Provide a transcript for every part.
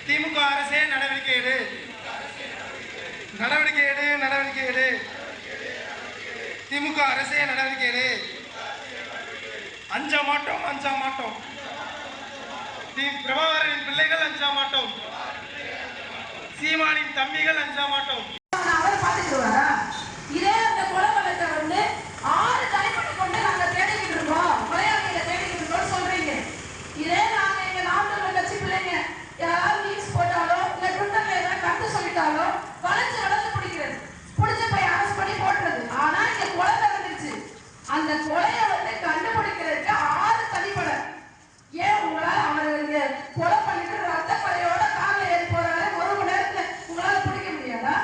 திமுக அரசே நடவடிக்கை எடு, நடவடிக்கை எடு, நடவடிக்கை எடு. திமுக அரசே நடவடிக்கை எடு. அஞ்ச மாட்டோம், அஞ்ச மாட்டோம். பிரபாகரனின் பிள்ளைகள் அஞ்ச மாட்டோம். சீமானின் தம்பிகள் அஞ்ச மாட்டோம். இதே அந்த கொலை வழக்கை வந்து 6 தலைமுறை கொண்டு நாங்க தேடிக்கிட்டு இருக்கோம், கொலையாளிகளை தேடிக்கிட்டு இருக்கோம் சொல்றீங்க. இதே நாங்க எங்க நாம் தமிழர் கட்சி பிள்ளைங்க யாராவது மீன்ஸ் போட்டாலோ இல்ல ட்விட்டர்ல ஏதாவது கருத்து சொல்லிட்டாலோ வளைச்சு பிடிக்கிறது, பிடிச்ச போய் அரெஸ்ட் பண்ணி போட்டுறது. ஆனா இங்க கொலை நடந்துச்சு, அந்த கொலையை வந்து கண்டுபிடிக்கிறதுக்கு 6 தனிப்படை. ஏன் உங்களால் அவர் இங்க கொலை பண்ணிட்டு ரத்த கொலையோட கார்ல ஏறி போறாரு, 1 மணி நேரத்துல உங்களால பிடிக்க முடியாதா?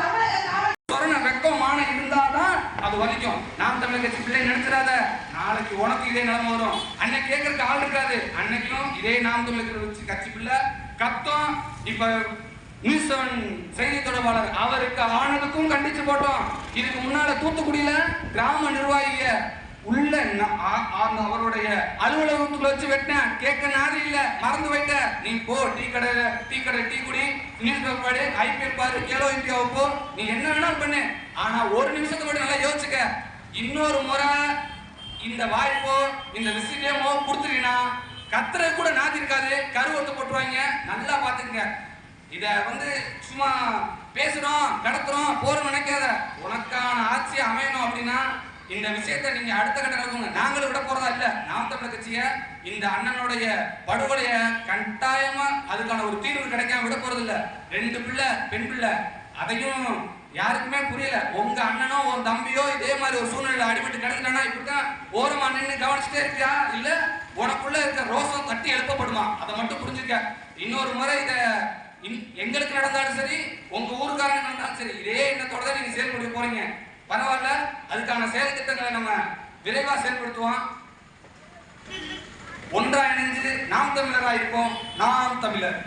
தமிழக காவல் வெக்கமான இருந்தாதான் அது வலிக்கும். நாம் தமிழர் கட்சி பிள்ளை நினைச்சிடாத, நாளைக்கு உனக்கு இதே நிலைமை வரும். அன்னைக்கு கேட்கறதுக்கு ஆள் இருக்காது. அன்னைக்கும் இதே நாம் தமிழர் கட்சி பிள்ளை கத்தம். இப்ப நியூஸ் 7 செய்தி தொடர்பாளர் அவருக்கு ஆனதுக்கும் கண்டிச்சு போட்டோம். இதுக்கு முன்னால தூத்துக்குடியில கிராம நிர்வாகிய உள்ள அவருடைய அலுவலகத்துக்குள்ள வச்சு வெட்டினேன். கேட்க நாதி இல்ல, மறந்து போயிட்ட. நீ போ, டீ கடை டீ குடி, நியூஸ் பேப்பர் பாரு, ஐபிஎல் பாரு, கேலோ இந்தியாவை போ, நீ என்ன வேணாலும் பண்ணு. ஆனா ஒரு நிமிஷத்தை மட்டும் நல்லா யோசிச்சுக்க. இன்னொரு முறை இந்த வாய்ப்போ இந்த விசிட்டமோ கொடுத்துட்டீங்கன்னா கத்துற கூட நாதி இருக்காது, கருவத்தை போட்டுருவாங்க. நல்லா பாத்துக்கங்க. இத வந்து சும்மா பேசுறோம், கடத்துறோம், போறோம் நினைக்காத. உனக்கான ஆட்சி அமையணும் அப்படின்னா இந்த விஷயத்தை நீங்க அடுத்த கட்ட நடக்குங்க. நாங்களும் விட போறதா இல்ல. நாம் தமிழர் கட்சிய இந்த அண்ணனுடைய படுகொலைய கட்டாயமா அதுக்கான ஒரு தீர்வு கிடைக்காம விட போறது இல்ல. 2 பிள்ளை, பெண் பிள்ளை, அதையும் யாருக்குமே புரியல. உங்க அண்ணனோ உன் தம்பியோ இதே மாதிரி ஒரு சூழ்நிலை அடிபட்டு கிடந்துட்டானா இப்படிதான் ஓரமா நின்று கவனிச்சுட்டே இருக்கியா? இல்ல உனக்குள்ள இருக்க ரோசம் தட்டி எழுப்பப்படுமா? அதை மட்டும் புரிஞ்சுக்க. இன்னொரு முறை இத எங்களுக்கு நடந்தாலும் சரி, உங்க ஊருக்காரங்க நடந்தாலும் சரி, இதே எண்ணத்தோட தான் நீங்க செயல்படுத்த போறீங்க. பரவாயில்ல, அதுக்கான செயல் திட்டங்களை நம்ம விரைவா செயல்படுத்துவோம். ஒன்றா இணைஞ்சு நாம் தமிழரா இருப்போம். நாம் தமிழர்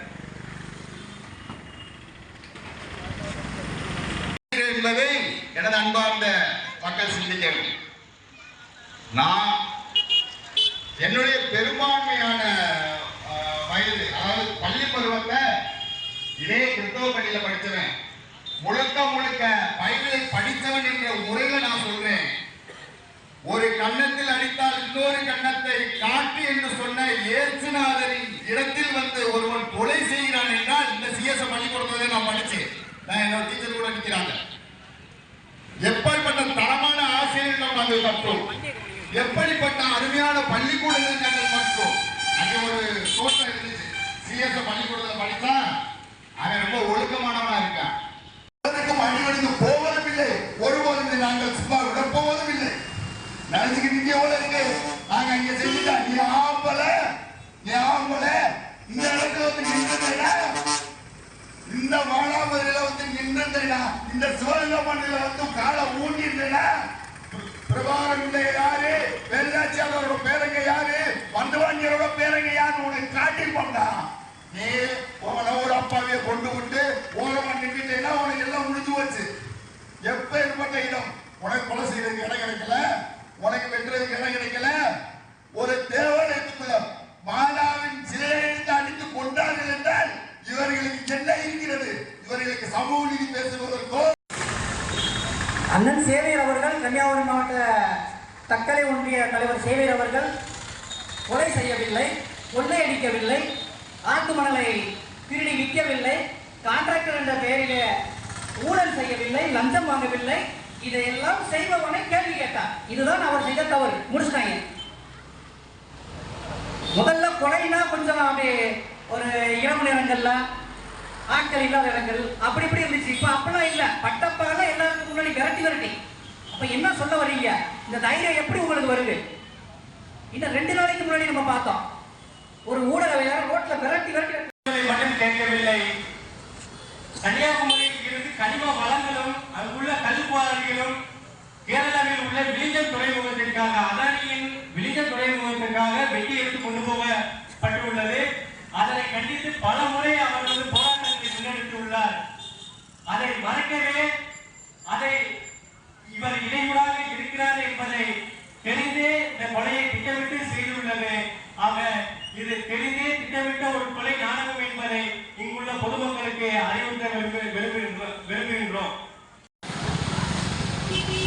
என்பதை எனது அன்பார்ந்த மக்கள் சிந்திக்க. நான் என்னுடைய பெரும்பான்மையான வயது, அதாவது பள்ளி பருவத்தை இதே கிறிஸ்தவ பள்ளியில படிச்சவன், முழுக்க முழுக்க பைபிளை படித்தவன் என்ற முறையில நான் சொல்றேன். ஒரு கன்னத்தில் அடித்தால் இன்னொரு கன்னத்தை காட்டு என்று சொன்ன இயேசுநாதரின் இடத்தில் வந்து ஒருவன் கொலை செய்கிறான் என்றால் இந்த சிஎஸ் பள்ளிக்கூடத்தை நான் படிச்சேன். நான் என்னோட டீச்சர் கூட நிற்கிறாங்க. எப்படிப்பட்ட தரமான ஆசிரியர்கள் நாங்கள் கற்றோம், எப்படிப்பட்ட அருமையான பள்ளிக்கூடங்கள் நாங்கள் கற்றோம். அங்கே ஒரு தோட்டம் இருந்துச்சு, சிஎஸ் பள்ளிக்கூடத்தில் படித்தா அவன் ரொம்ப ஒழுக்கமானவனா இருக்கான். அடிவடிக்கு போவதும் இல்லை, ஒருபோதும் நாங்கள் சும்மா விட போவதும் இல்லை. நினைச்சுக்கிட்டு எவ்வளவு இருக்கு நாங்க இங்க செஞ்சுட்டா நீ ஆம்பல இந்த இடத்துல வந்து நின்றுடா, இந்த மானாமதுரையில வந்து நின்றுடா, இந்த சிவகங்கை மண்ணில வந்து காலை ஊண்டிடா. பிரபாகரன் யாரு, வெள்ளாச்சியாரோட பேரங்க யாரு, வந்தவாண்டியரோட பேரங்க யாருன்னு உனக்கு காட்டிருப்போம்டா. நீ உன ஒரு அப்பாவைய கொண்டு விட்டு ஓரமா நின்றுட்டா உனக்கு எல்லாம் முடிஞ்சு போச்சு. எப்ப ஏற்பட்ட இடம் உனக்கு கொலை செய்யறதுக்கு இடம் கிடைக்கல, உனக்கு வெட்டுறதுக்கு இடம் கிடைக்கல. ஒரு தேவனுக்குள்ள மாதாவின் சிலையை அடித்து கொண்டார்கள் என்றால் இவர்களுக்கு என்ன இருக்கிறது? இவர்களுக்கு சமூக நீதி பேசுவதற்கோ. அண்ணன் சேவையர் அவர்கள், கன்னியாகுமரி மாவட்ட தக்கலை ஒன்றிய தலைவர் சேவையர் அவர்கள் கொலை செய்யவில்லை, கொள்ளையடிக்கவில்லை, ஆட்டு மணலை திருடி விற்கவில்லை, கான்ட்ராக்டர் என்ற பெயரிலே ஊழல் செய்யவில்லை, லஞ்சம் வாங்கவில்லை. இதையெல்லாம் செய்பவனை கேள்வி கேட்டார். இதுதான் அவர் செய்த தவறு. முடிச்சுட்டாங்க. முதல்ல கொலைனா கொஞ்சம் அப்படியே ஒரு இரவு நேரங்கள்ல ஆட்கள் இல்லாத இடங்கள் அப்படி இப்படி இருந்துச்சு. இப்ப அப்படிலாம் இல்ல, பட்டப்பகல எல்லாருக்கும் முன்னாடி விரட்டி. அப்ப என்ன சொல்ல வரீங்க? இந்த தைரியம் எப்படி உங்களுக்கு வருது? இன்னும் 2 நாளைக்கு முன்னாடி நம்ம பார்த்தோம், ஒரு ஊடகவியலாளர் ரோட்ல விரட்டி மட்டும் கேட்கவில்லை. கன்னியாகுமரியில் இருந்து கனிம வளங்களும் அங்குள்ள கல்குவாரிகளும் கேரளாவில் உள்ள விழிஞ்சல் துறைமுகத்திற்காக, அதானியின் விழிஞ்சல் துறைமுகத்திற்காக வெட்டி எடுத்து கொண்டு போகப்பட்டுள்ளது. அதனை கண்டித்து பல முறை அவர் வந்து போராட்டத்தை முன்னெடுத்துள்ளார். அதை மறைக்கவே, அதை இவர் இடையூறாக இருக்கிறார் என்பதை தெரிந்தே இந்த கொலையை திட்டமிட்டு செய்துள்ளது. ஆக இது தெரிந்தே திட்டமிட்ட ஒரு கொலை நாடகம் என்பதை இங்குள்ள அவருக்கு அறிவுறுத்த விரும்புகின்றோம்.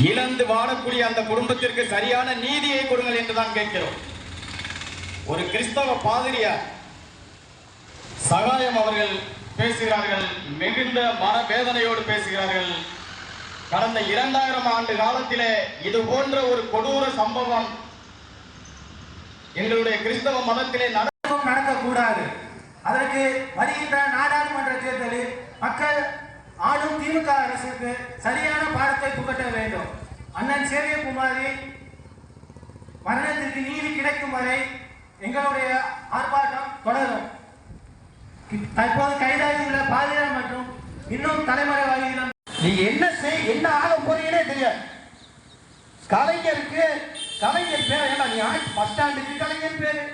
இழந்து வாழக்கூடிய அந்த குடும்பத்திற்கு சரியான நீதியை கொடுங்கள் என்றுதான் கேட்கிறோம். ஒரு கிறிஸ்தவ பாதிரியார் சகாயம் அவர்கள் பேசுகிறார்கள், மிகுந்த மனவேதனையோடு பேசுகிறார்கள். கடந்த 2000 ஆண்டு காலத்திலே இது போன்ற ஒரு கொடூர சம்பவம் எங்களுடைய கிறிஸ்தவ மதத்திலே நடக்கக்கூடாது. அதற்கு வருகின்ற நாடாளுமன்ற தேர்தலில் மக்கள் ஆளும் திமுக அரசுக்கு சரியான பாடத்தை புகட்ட வேண்டும். அண்ணன் சேவியகுமாரி மரணத்திற்கு நீதி கிடைக்கும் வரை எங்களுடைய ஆர்ப்பாட்டம் தொடரும். தற்போது கைதாகியுள்ள பாதிரியார் மற்றும் இன்னும் தலைமறைவாகியுள்ள நீங்க என்ன ஆக போறீங்கன்னே தெரியாது. கலைஞர் பேர் என்ன? நீ பஸ் ஸ்டாண்டுக்கு கலைஞர் பேரு.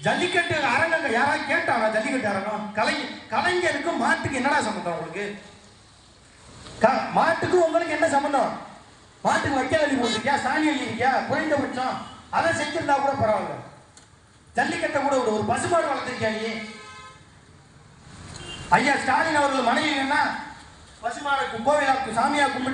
ஜல்லிக்கட்டு அரங்கங்கள் யாராவது கேட்டாங்க? ஜல்லிக்கட்டு அரங்கம் கலைஞருக்கு மாட்டுக்கு என்னடா சம்பந்தம்? உங்களுக்கு மாட்டுக்கு உங்களுக்கு என்ன சம்பந்தம்? மாட்டுக்கு வைக்கல் அள்ளி போட்டிருக்கியா, சாணி அள்ளி இருக்கியா? குறைந்தபட்சம் அதை செஞ்சிருந்தா கூட பரவாயில்ல. ஜல்லிக்கட்டை கூட ஒரு பசுமாடு வளர்த்திருக்கியா நீ? ஐயா ஸ்டாலின் அவர்கள் மனைவி என்ன பசுமாடு கோவிலா சாமியா கும்பிட்டு